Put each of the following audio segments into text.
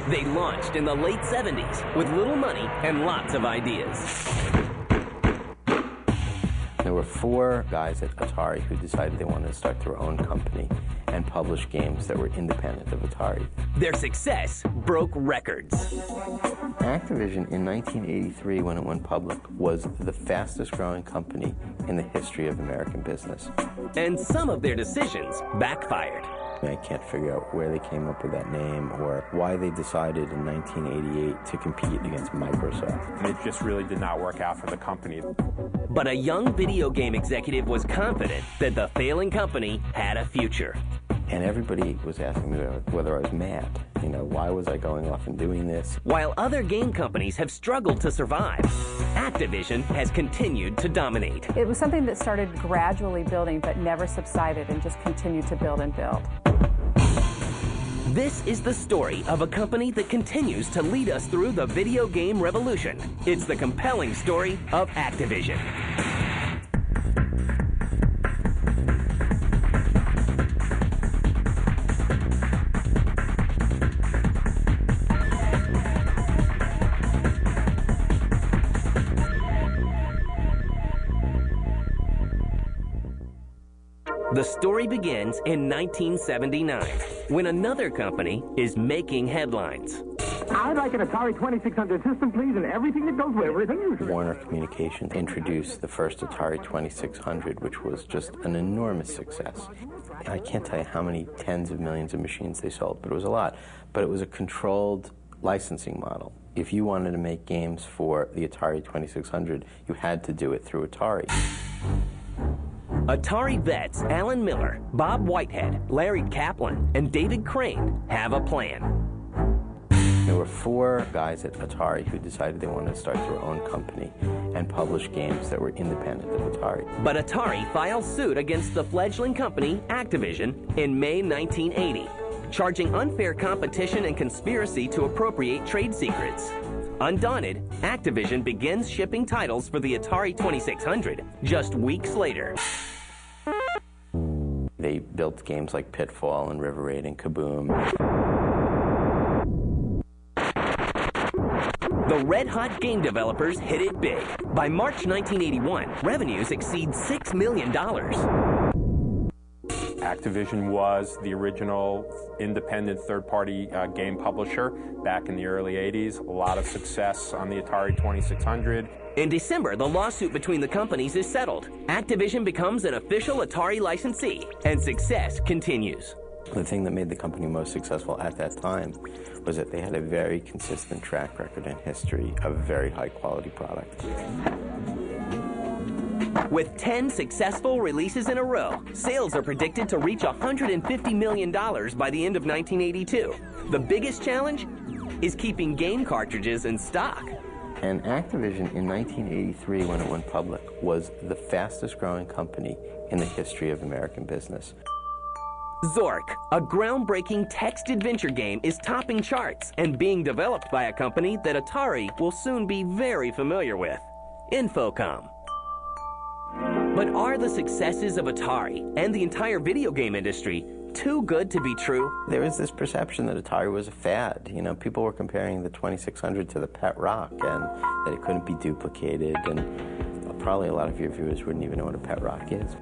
They launched in the late 70s with little money and lots of ideas. There were 4 guys at Atari who decided they wanted to start their own company and publish games that were independent of Atari. Their success broke records. Activision in 1983, when it went public, was the fastest growing company in the history of American business. And some of their decisions backfired. I can't figure out where they came up with that name or why they decided in 1988 to compete against Microsoft. It just really did not work out for the company. But a young video game executive was confident that the failing company had a future. And everybody was asking me whether I was mad. You know, why was I going off and doing this? While other game companies have struggled to survive, Activision has continued to dominate. It was something that started gradually building but never subsided and just continued to build and build. This is the story of a company that continues to lead us through the video game revolution. It's the compelling story of Activision. The story begins in 1979, when another company is making headlines. I'd like an Atari 2600 system, please, and everything that goes with it. Warner Communications introduced the first Atari 2600, which was just an enormous success. I can't tell you how many tens of millions of machines they sold, but it was a lot. But it was a controlled licensing model. If you wanted to make games for the Atari 2600, you had to do it through Atari. Atari vets Alan Miller, Bob Whitehead, Larry Kaplan, and David Crane have a plan. There were 4 guys at Atari who decided they wanted to start their own company and publish games that were independent of Atari. But Atari filed suit against the fledgling company, Activision, in May 1980, charging unfair competition and conspiracy to appropriate trade secrets. Undaunted, Activision begins shipping titles for the Atari 2600 just weeks later. They built games like Pitfall and River Raid and Kaboom. The red-hot game developers hit it big. By March 1981, revenues exceed $6 million. Activision was the original independent third-party game publisher back in the early 80s. A lot of success on the Atari 2600. In December, the lawsuit between the companies is settled. Activision becomes an official Atari licensee, and success continues. The thing that made the company most successful at that time was that they had a very consistent track record and history of very high-quality product. With 10 successful releases in a row, sales are predicted to reach $150 million by the end of 1982. The biggest challenge is keeping game cartridges in stock. And Activision in 1983, when it went public, was the fastest growing company in the history of American business. Zork, a groundbreaking text adventure game, is topping charts and being developed by a company that Atari will soon be very familiar with, Infocom. But are the successes of Atari and the entire video game industry too good to be true? There was this perception that Atari was a fad. You know, people were comparing the 2600 to the Pet Rock and that it couldn't be duplicated, and probably a lot of your viewers wouldn't even know what a Pet Rock is.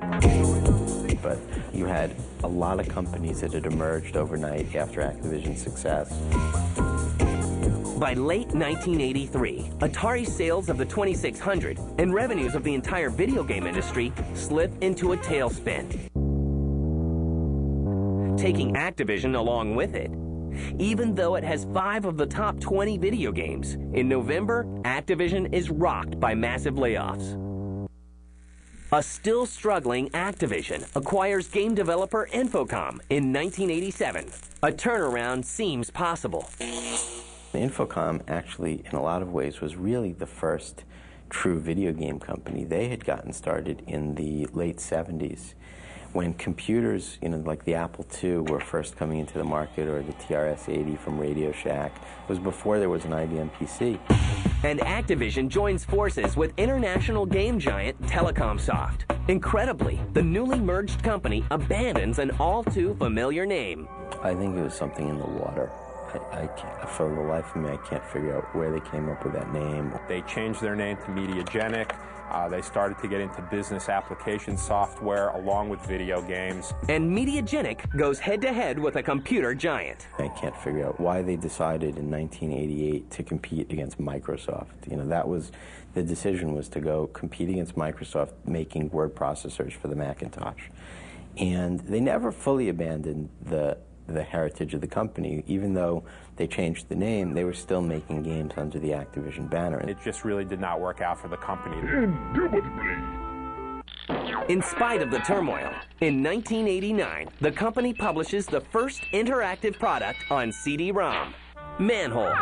But you had a lot of companies that had emerged overnight after Activision's success. By late 1983, Atari's sales of the 2600 and revenues of the entire video game industry slip into a tailspin, taking Activision along with it. Even though it has 5 of the top 20 video games, in November, Activision is rocked by massive layoffs. A still struggling Activision acquires game developer Infocom in 1987. A turnaround seems possible. Infocom actually, in a lot of ways, was really the first true video game company. They had gotten started in the late 70s when computers, you know, like the Apple II were first coming into the market, or the TRS-80 from Radio Shack. It was before there was an IBM PC. And Activision joins forces with international game giant Telecomsoft. Incredibly, the newly merged company abandons an all-too familiar name. I think it was something in the water. For the life of me, I can't figure out where they came up with that name. They changed their name to Mediagenic. They started to get into business application software along with video games. And Mediagenic goes head-to-head with a computer giant. I can't figure out why they decided in 1988 to compete against Microsoft. You know, that was, the decision was to go compete against Microsoft making word processors for the Macintosh. And they never fully abandoned the heritage of the company. Even though they changed the name, they were still making games under the Activision banner. It just really did not work out for the company. In spite of the turmoil, in 1989, the company publishes the first interactive product on CD-ROM, Manhole.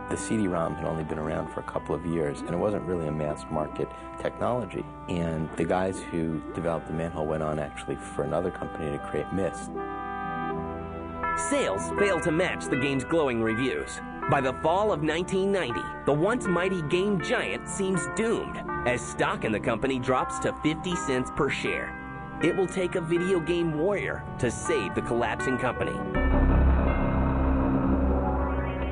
The CD-ROM had only been around for a couple of years, and it wasn't really a mass-market technology. And the guys who developed the Manhole went on actually for another company to create Myst. Sales failed to match the game's glowing reviews. By the fall of 1990, the once mighty game giant seems doomed, as stock in the company drops to 50 cents per share. It will take a video game warrior to save the collapsing company.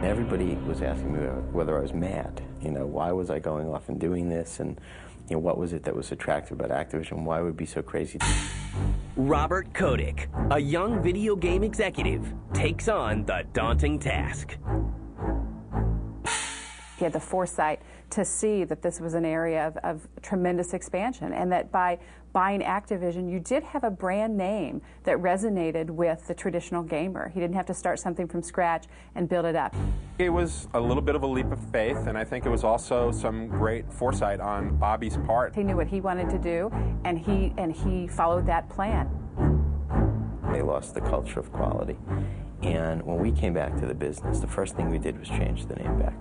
Everybody was asking me whether I was mad. You know, why was I going off and doing this? And, you know, what was it that was attractive about Activision? Why would it be so crazy? Robert Kotick, a young video game executive, takes on the daunting task. He had the foresight to see that this was an area of tremendous expansion, and that by buying Activision, you did have a brand name that resonated with the traditional gamer. He didn't have to start something from scratch and build it up. It was a little bit of a leap of faith, and I think it was also some great foresight on Bobby's part. He knew what he wanted to do, and he followed that plan. They lost the culture of quality. And when we came back to the business, the first thing we did was change the name back.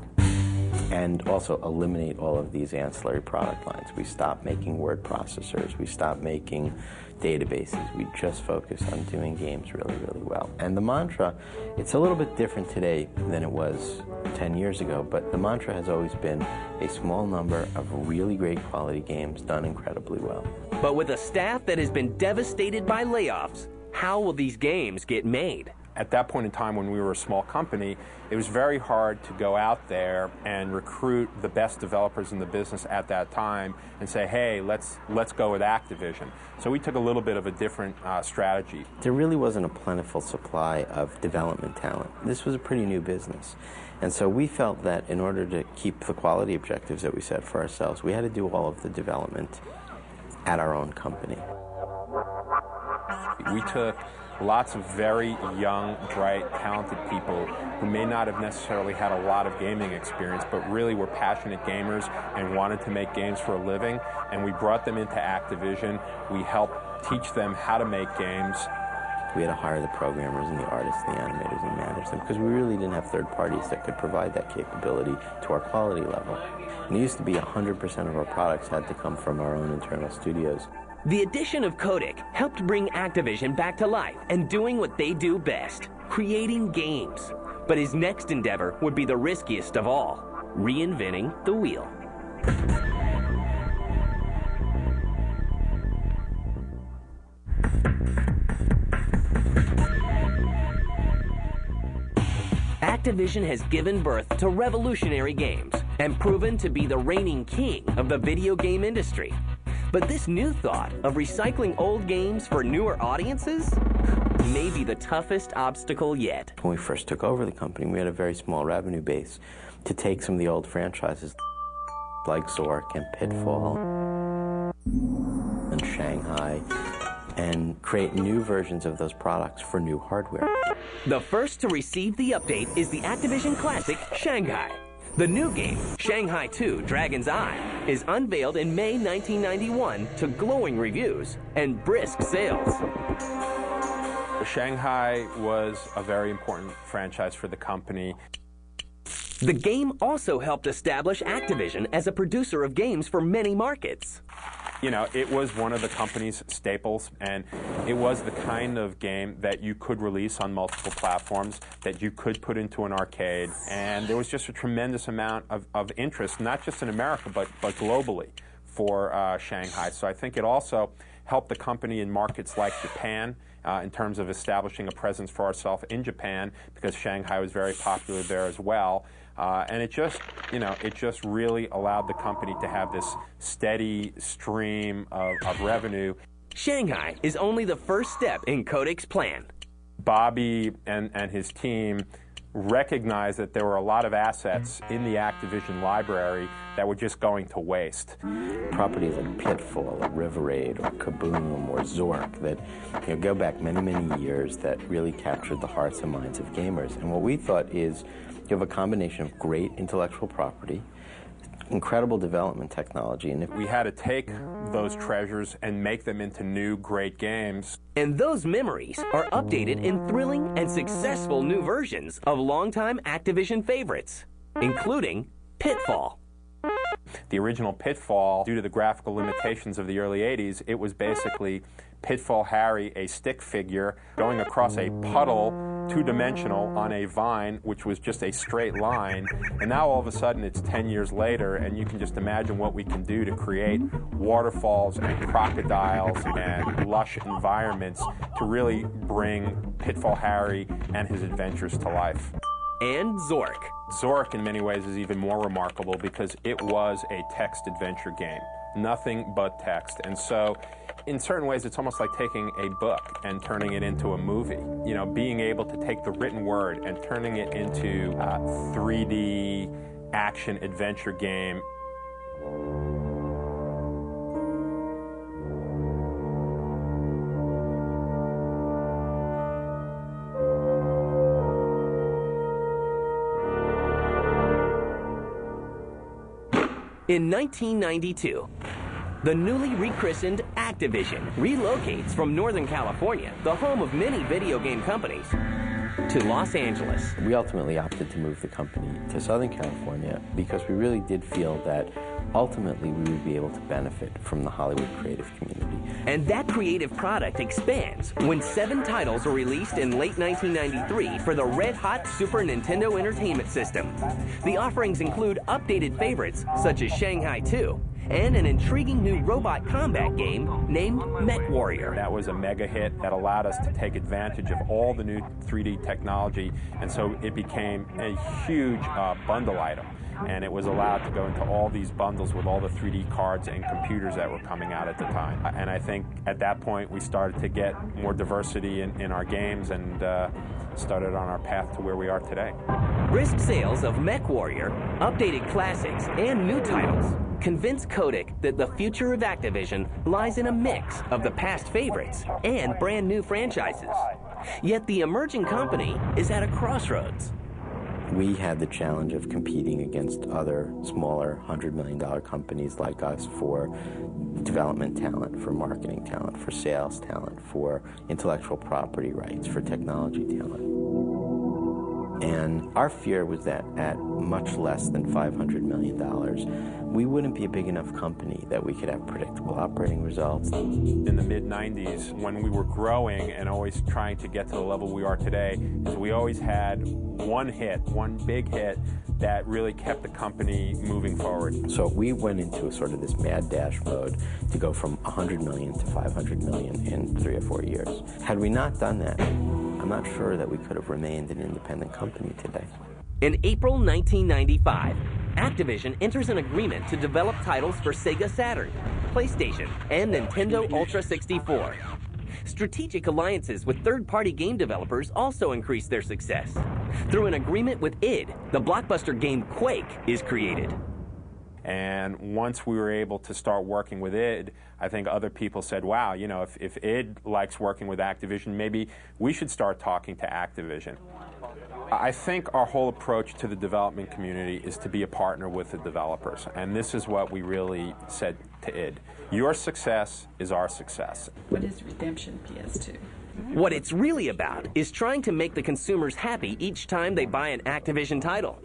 And also eliminate all of these ancillary product lines. We stopped making word processors. We stopped making databases. We just focused on doing games really, really well. And the mantra, it's a little bit different today than it was 10 years ago, but the mantra has always been a small number of really great quality games done incredibly well. But with a staff that has been devastated by layoffs, how will these games get made? At that point in time, when we were a small company, it was very hard to go out there and recruit the best developers in the business at that time and say, hey, let's go with Activision. So we took a little bit of a different strategy. There really wasn't a plentiful supply of development talent. This was a pretty new business. And so we felt that in order to keep the quality objectives that we set for ourselves, we had to do all of the development at our own company. We took lots of very young, bright, talented people who may not have necessarily had a lot of gaming experience, but really were passionate gamers and wanted to make games for a living, and we brought them into Activision. We helped teach them how to make games. We had to hire the programmers and the artists and the animators and manage them, because we really didn't have third parties that could provide that capability to our quality level. And it used to be 100% of our products had to come from our own internal studios. The addition of Kotick helped bring Activision back to life and doing what they do best, creating games. But his next endeavor would be the riskiest of all, reinventing the wheel. Activision has given birth to revolutionary games and proven to be the reigning king of the video game industry. But this new thought of recycling old games for newer audiences may be the toughest obstacle yet. When we first took over the company, we had a very small revenue base to take some of the old franchises like Zork and Pitfall and Shanghai and create new versions of those products for new hardware. The first to receive the update is the Activision classic Shanghai. The new game, Shanghai 2 Dragon's Eye, is unveiled in May 1991 to glowing reviews and brisk sales. Shanghai was a very important franchise for the company. The game also helped establish Activision as a producer of games for many markets. You know, it was one of the company's staples, and it was the kind of game that you could release on multiple platforms, that you could put into an arcade, and there was just a tremendous amount of interest, not just in America, but globally for Shanghai. So I think it also helped the company in markets like Japan in terms of establishing a presence for ourselves in Japan, because Shanghai was very popular there as well. And it just really allowed the company to have this steady stream of revenue. Shanghai is only the first step in Kodak's plan. Bobby and his team recognized that there were a lot of assets in the Activision library that were just going to waste. Properties like Pitfall, or River Raid, or Kaboom, or Zork that go back many, many years that really captured the hearts and minds of gamers. And what we thought is you have a combination of great intellectual property, incredible development technology, and if we had to take those treasures and make them into new great games. And those memories are updated in thrilling and successful new versions of longtime Activision favorites, including Pitfall. The original Pitfall, due to the graphical limitations of the early 80s, it was basically Pitfall Harry, a stick figure, going across a puddle, two-dimensional, on a vine, which was just a straight line. And now all of a sudden it's 10 years later, and you can just imagine what we can do to create waterfalls and crocodiles and lush environments to really bring Pitfall Harry and his adventures to life. And Zork. Zork, in many ways, is even more remarkable because it was a text adventure game. Nothing but text. And so, in certain ways, it's almost like taking a book and turning it into a movie. You know, being able to take the written word and turning it into a 3D action adventure game. In 1992, the newly rechristened Activision relocates from Northern California, the home of many video game companies, to Los Angeles. We ultimately opted to move the company to Southern California because we really did feel that ultimately we would be able to benefit from the Hollywood creative community. And that creative product expands when 7 titles are released in late 1993 for the red-hot Super Nintendo Entertainment System. The offerings include updated favorites such as Shanghai 2 and an intriguing new robot combat game named MechWarrior. That was a mega hit that allowed us to take advantage of all the new 3D technology, and so it became a huge bundle item. And it was allowed to go into all these bundles with all the 3D cards and computers that were coming out at the time. And I think at that point we started to get more diversity in our games and started on our path to where we are today. Brisk sales of MechWarrior, updated classics, and new titles convinced Kodak that the future of Activision lies in a mix of the past favorites and brand new franchises. Yet the emerging company is at a crossroads. We had the challenge of competing against other smaller $100 million companies like us for development talent, for marketing talent, for sales talent, for intellectual property rights, for technology talent. And our fear was that at much less than $500 million, we wouldn't be a big enough company that we could have predictable operating results. In the mid-90s, when we were growing and always trying to get to the level we are today, is we always had one hit, one big hit, that really kept the company moving forward. So we went into sort of this mad dash mode to go from 100 million to 500 million in 3 or 4 years. Had we not done that, I'm not sure that we could have remained an independent company today. In April 1995, Activision enters an agreement to develop titles for Sega Saturn, PlayStation, and Nintendo Ultra 64. Strategic alliances with third-party game developers also increase their success. Through an agreement with id, the blockbuster game Quake is created. And once we were able to start working with id, I think other people said, wow, you know, if id likes working with Activision, maybe we should start talking to Activision. I think our whole approach to the development community is to be a partner with the developers. And this is what we really said to id. Your success is our success. What is Redemption PS2? What it's really about is trying to make the consumers happy each time they buy an Activision title.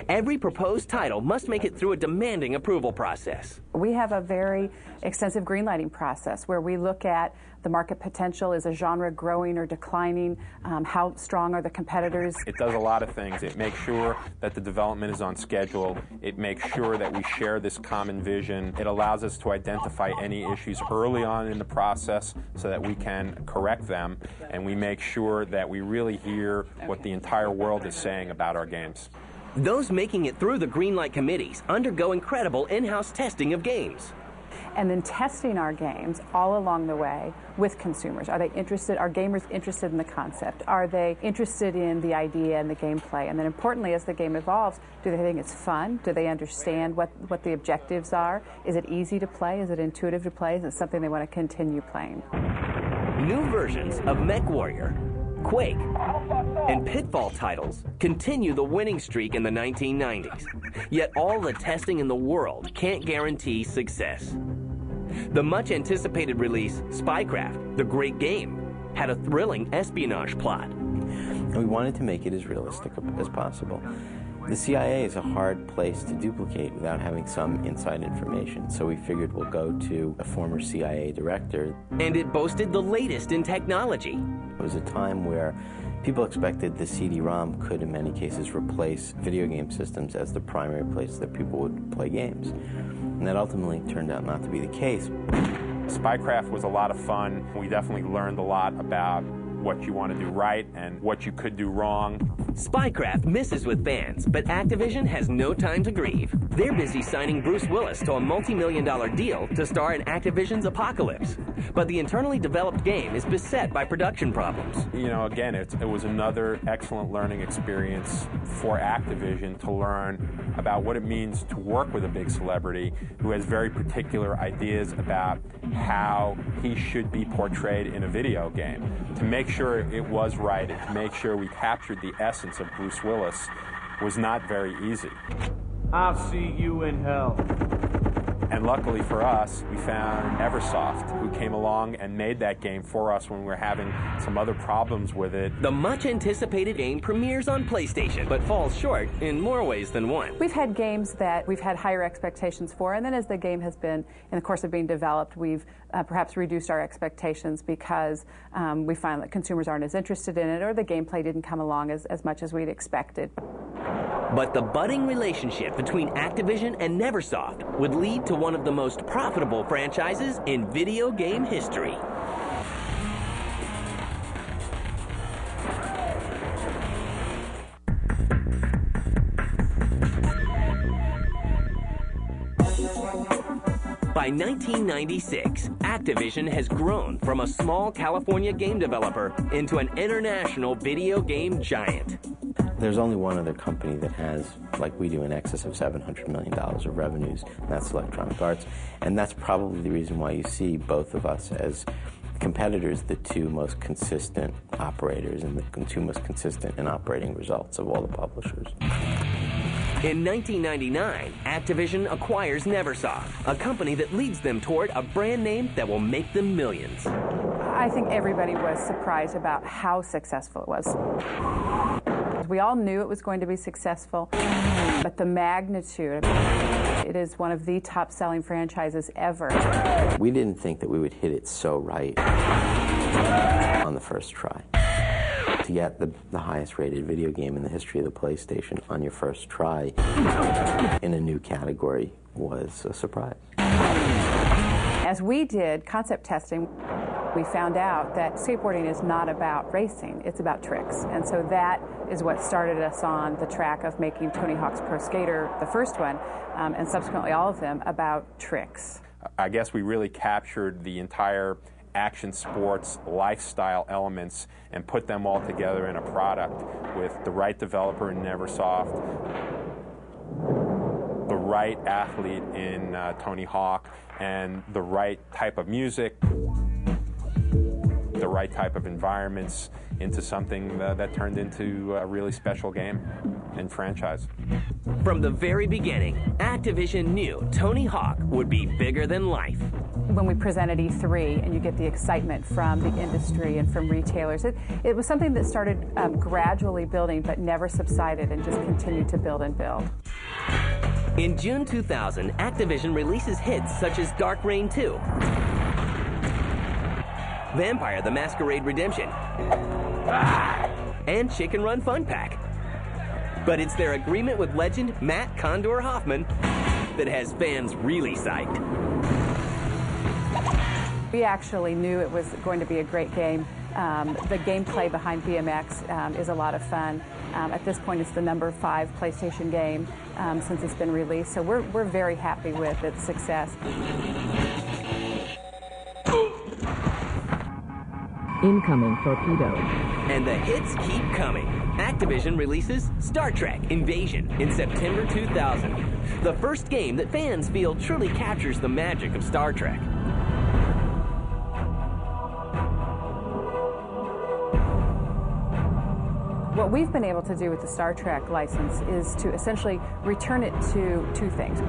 Every proposed title must make it through a demanding approval process. We have a very extensive greenlighting process where we look at the market potential? Is a genre growing or declining? How strong are the competitors? It does a lot of things. It makes sure that the development is on schedule. It makes sure that we share this common vision. It allows us to identify any issues early on in the process so that we can correct them, and we make sure that we really hear what the entire world is saying about our games. Those making it through the Greenlight committees undergo incredible in-house testing of games. And then testing our games all along the way with consumers. Are they interested? Are gamers interested in the concept? Are they interested in the idea and the gameplay? And then importantly, as the game evolves, do they think it's fun? Do they understand what the objectives are? Is it easy to play? Is it intuitive to play? Is it something they want to continue playing? New versions of MechWarrior, Quake, and Pitfall titles continue the winning streak in the 1990s. Yet all the testing in the world can't guarantee success. The much-anticipated release, Spycraft, the great game, had a thrilling espionage plot. And we wanted to make it as realistic as possible. The CIA is a hard place to duplicate without having some inside information, so we figured we'll go to a former CIA director. And it boasted the latest in technology. It was a time where people expected the CD-ROM could, in many cases, replace video game systems as the primary place that people would play games. And that ultimately turned out not to be the case. Spycraft was a lot of fun. We definitely learned a lot about what you want to do right and what you could do wrong. Spycraft misses with fans, but Activision has no time to grieve. They're busy signing Bruce Willis to a multi-million-dollar deal to star in Activision's Apocalypse. But the internally developed game is beset by production problems. You know, again, it was another excellent learning experience for Activision to learn about what it means to work with a big celebrity who has very particular ideas about how he should be portrayed in a video game. To make sure it was right and to make sure we captured the essence of Bruce Willis was not very easy. I'll see you in hell. And luckily for us, we found Neversoft, who came along and made that game for us when we were having some other problems with it. The much-anticipated game premieres on PlayStation, but falls short in more ways than one. We've had games that we've had higher expectations for, and then as the game has been, in the course of being developed, we've perhaps reduced our expectations because we find that consumers aren't as interested in it, or the gameplay didn't come along as much as we'd expected. But the budding relationship between Activision and Neversoft would lead to one of the most profitable franchises in video game history. By 1996, Activision has grown from a small California game developer into an international video game giant. There's only one other company that has, like we do, in excess of $700 million of revenues, and that's Electronic Arts. And that's probably the reason why you see both of us as competitors, the two most consistent operators and the two most consistent in operating results of all the publishers. In 1999, Activision acquires Neversoft, a company that leads them toward a brand name that will make them millions. I think everybody was surprised about how successful it was. We all knew it was going to be successful, but the magnitude, it is one of the top-selling franchises ever. We didn't think that we would hit it so right on the first try. To get the highest-rated video game in the history of the PlayStation on your first try in a new category was a surprise. As we did concept testing, we found out that skateboarding is not about racing, it's about tricks. And so that is what started us on the track of making Tony Hawk's Pro Skater, the first one, and subsequently all of them, about tricks. I guess we really captured the entire action sports lifestyle elements and put them all together in a product with the right developer in Neversoft, the right athlete in Tony Hawk, and the right type of music, the right type of environments into something that turned into a really special game and franchise. From the very beginning, Activision knew Tony Hawk would be bigger than life. When we presented E3 and you get the excitement from the industry and from retailers, it was something that started gradually building but never subsided and just continued to build and build. In June 2000, Activision releases hits such as Dark Reign 2, Vampire the Masquerade Redemption, and Chicken Run Fun Pack. But it's their agreement with legend Matt Condor Hoffman that has fans really psyched. We actually knew it was going to be a great game. The gameplay behind BMX is a lot of fun. At this point, it's the #5 PlayStation game since it's been released, so we're very happy with its success. Incoming torpedo. And the hits keep coming. Activision releases Star Trek Invasion in September 2000. The first game that fans feel truly captures the magic of Star Trek. What we've been able to do with the Star Trek license is to essentially return it to two things.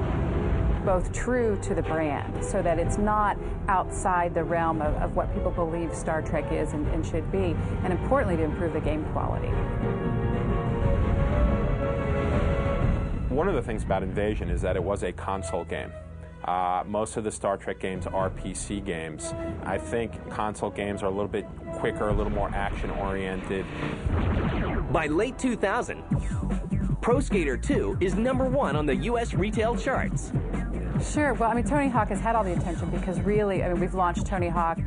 Both true to the brand, so that it's not outside the realm of what people believe Star Trek is and should be, and importantly, to improve the game quality. One of the things about Invasion is that it was a console game. Most of the Star Trek games are PC games. I think console games are a little bit quicker, a little more action-oriented. By late 2000, Pro Skater 2 is #1 on the U.S. retail charts. Sure. Well, I mean, Tony Hawk has had all the attention because really, I mean, we've launched Tony Hawk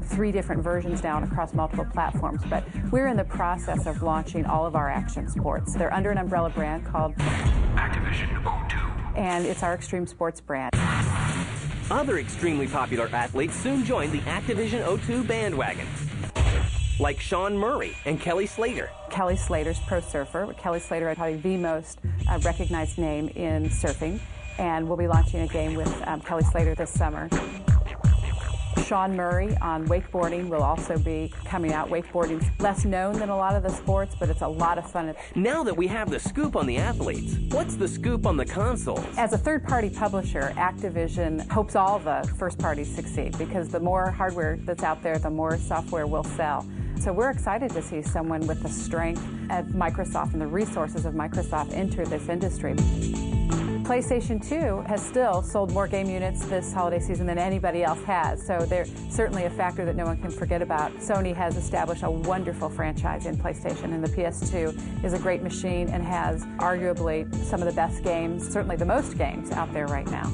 3 different versions now and across multiple platforms, but we're in the process of launching all of our action sports. They're under an umbrella brand called Activision O2. And it's our extreme sports brand. Other extremely popular athletes soon joined the Activision O2 bandwagon, like Sean Murray and Kelly Slater. Kelly Slater's Pro Surfer. Kelly Slater is probably the most recognized name in surfing, and we'll be launching a game with Kelly Slater this summer. Sean Murray on wakeboarding will also be coming out. Wakeboarding's less known than a lot of the sports, but it's a lot of fun. Now that we have the scoop on the athletes, what's the scoop on the consoles? As a third-party publisher, Activision hopes all the first parties succeed, because the more hardware that's out there, the more software will sell. So we're excited to see someone with the strength of Microsoft and the resources of Microsoft enter this industry. PlayStation 2 has still sold more game units this holiday season than anybody else has, so they're certainly a factor that no one can forget about. Sony has established a wonderful franchise in PlayStation, and the PS2 is a great machine and has arguably some of the best games, certainly the most games out there right now.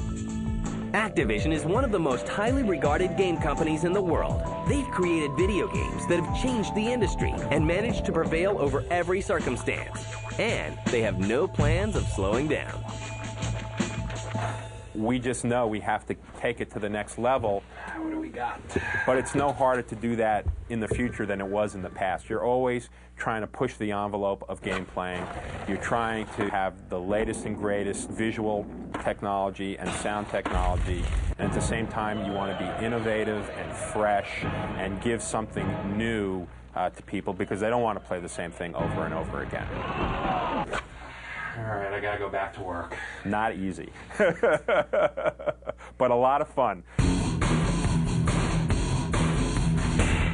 Activision is one of the most highly regarded game companies in the world. They've created video games that have changed the industry and managed to prevail over every circumstance. And they have no plans of slowing down. We just know we have to take it to the next level. What do we got? But it's no harder to do that in the future than it was in the past. You're always trying to push the envelope of game playing. You're trying to have the latest and greatest visual technology and sound technology, and at the same time you want to be innovative and fresh and give something new to people, because they don't want to play the same thing over and over again. All right, I gotta go back to work. Not easy, but a lot of fun.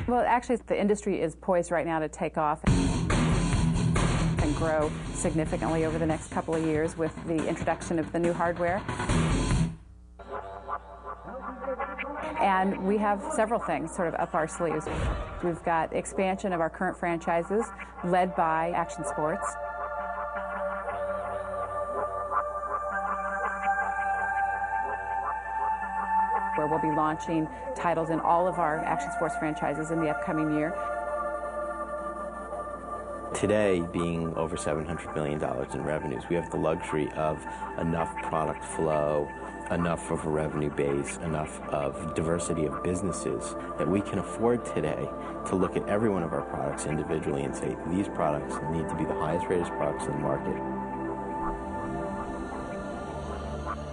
Well, actually, the industry is poised right now to take off and grow significantly over the next couple of years with the introduction of the new hardware. And we have several things sort of up our sleeves. We've got expansion of our current franchises led by action sports. Where we'll be launching titles in all of our action sports franchises in the upcoming year. Today, being over $700 million in revenues, we have the luxury of enough product flow, enough of a revenue base, enough of diversity of businesses that we can afford today to look at every one of our products individually and say, these products need to be the highest rated products in the market.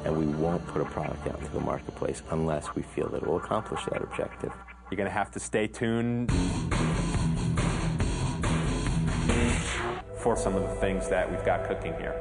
And we won't put a product out into the marketplace unless we feel that it will accomplish that objective. You're going to have to stay tuned for some of the things that we've got cooking here.